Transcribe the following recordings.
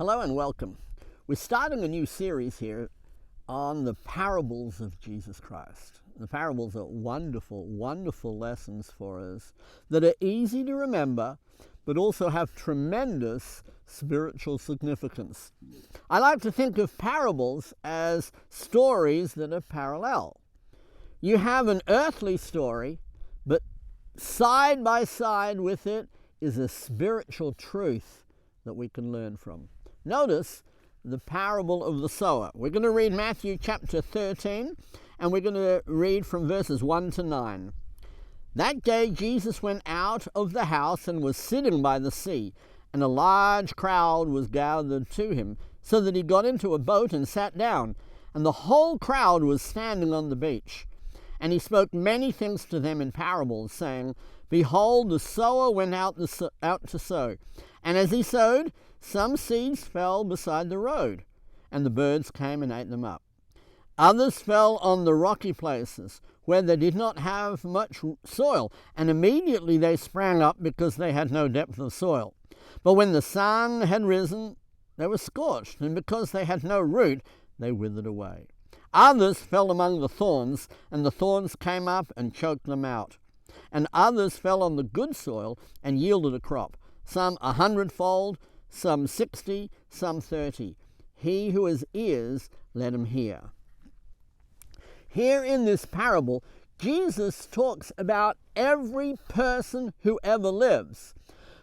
Hello and welcome. We're starting a new series here on the parables of Jesus Christ. The parables are wonderful, wonderful lessons for us that are easy to remember, but also have tremendous spiritual significance. I like to think of parables as stories that are parallel. You have an earthly story, but side by side with it is a spiritual truth that we can learn from. Notice the parable of the sower. We're going to read Matthew chapter 13, and we're going to read from verses 1 to 9. That day Jesus went out of the house and was sitting by the sea, and a large crowd was gathered to him, so that he got into a boat and sat down, and the whole crowd was standing on the beach. And he spoke many things to them in parables, saying, Behold, the sower went out to sow. And as he sowed, some seeds fell beside the road, and the birds came and ate them up. Others fell on the rocky places, where they did not have much soil, and immediately they sprang up because they had no depth of soil. But when the sun had risen, they were scorched, and because they had no root, they withered away. Others fell among the thorns, and the thorns came up and choked them out. And others fell on the good soil and yielded a crop, some 100-fold, some 60, some 30. He who has ears, let him hear. Here in this parable, Jesus talks about every person who ever lives.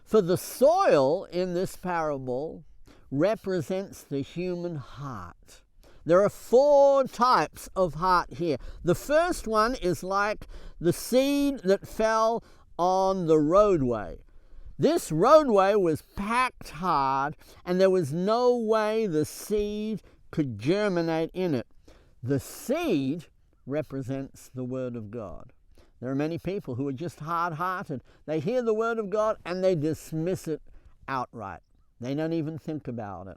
For the soil in this parable represents the human heart. There are 4 types of heart here. The first one is like the seed that fell on the roadway. This roadway was packed hard, and there was no way the seed could germinate in it. The seed represents the Word of God. There are many people who are just hard-hearted. They hear the Word of God and they dismiss it outright. They don't even think about it.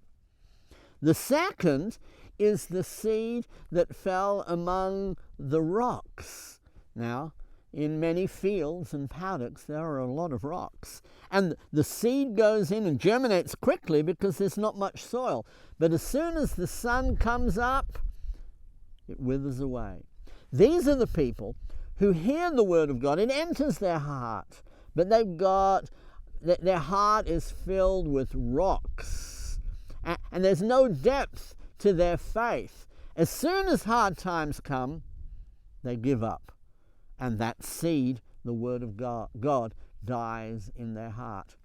The second is the seed that fell among the rocks. Now, in many fields and paddocks, there are a lot of rocks. And the seed goes in and germinates quickly because there's not much soil. But as soon as the sun comes up, it withers away. These are the people who hear the Word of God. It enters their heart. But their heart is filled with rocks. And there's no depth to their faith. As soon as hard times come, they give up. And that seed, the Word of God, dies in their heart.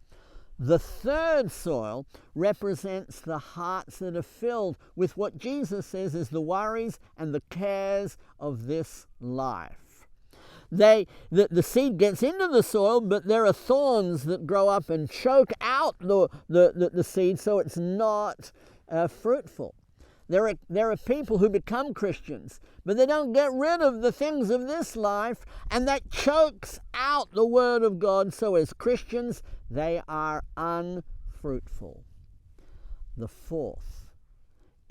The third soil represents the hearts that are filled with what Jesus says is the worries and the cares of this life. The seed gets into the soil, but there are thorns that grow up and choke out the seed, so it's not fruitful. There are people who become Christians, but they don't get rid of the things of this life, and that chokes out the Word of God. So as Christians, they are unfruitful. The fourth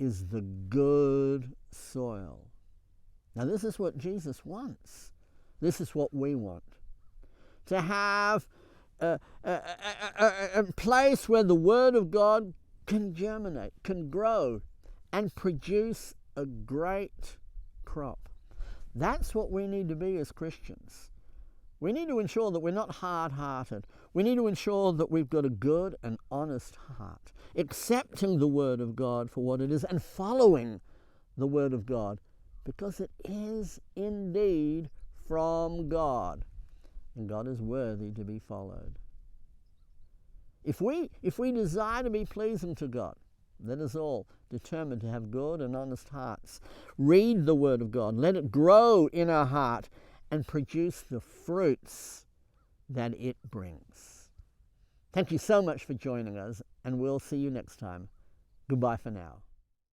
is the good soil. Now this is what Jesus wants. This is what we want. To have a place where the Word of God can germinate, can grow, and produce a great crop. That's what we need to be as Christians. We need to ensure that we're not hard-hearted. We need to ensure that we've got a good and honest heart, accepting the Word of God for what it is and following the Word of God, because it is indeed from God, and God is worthy to be followed. If we desire to be pleasing to God, let us all determine to have good and honest hearts. Read the Word of God. Let it grow in our heart and produce the fruits that it brings. Thank you so much for joining us, and we'll see you next time. Goodbye for now.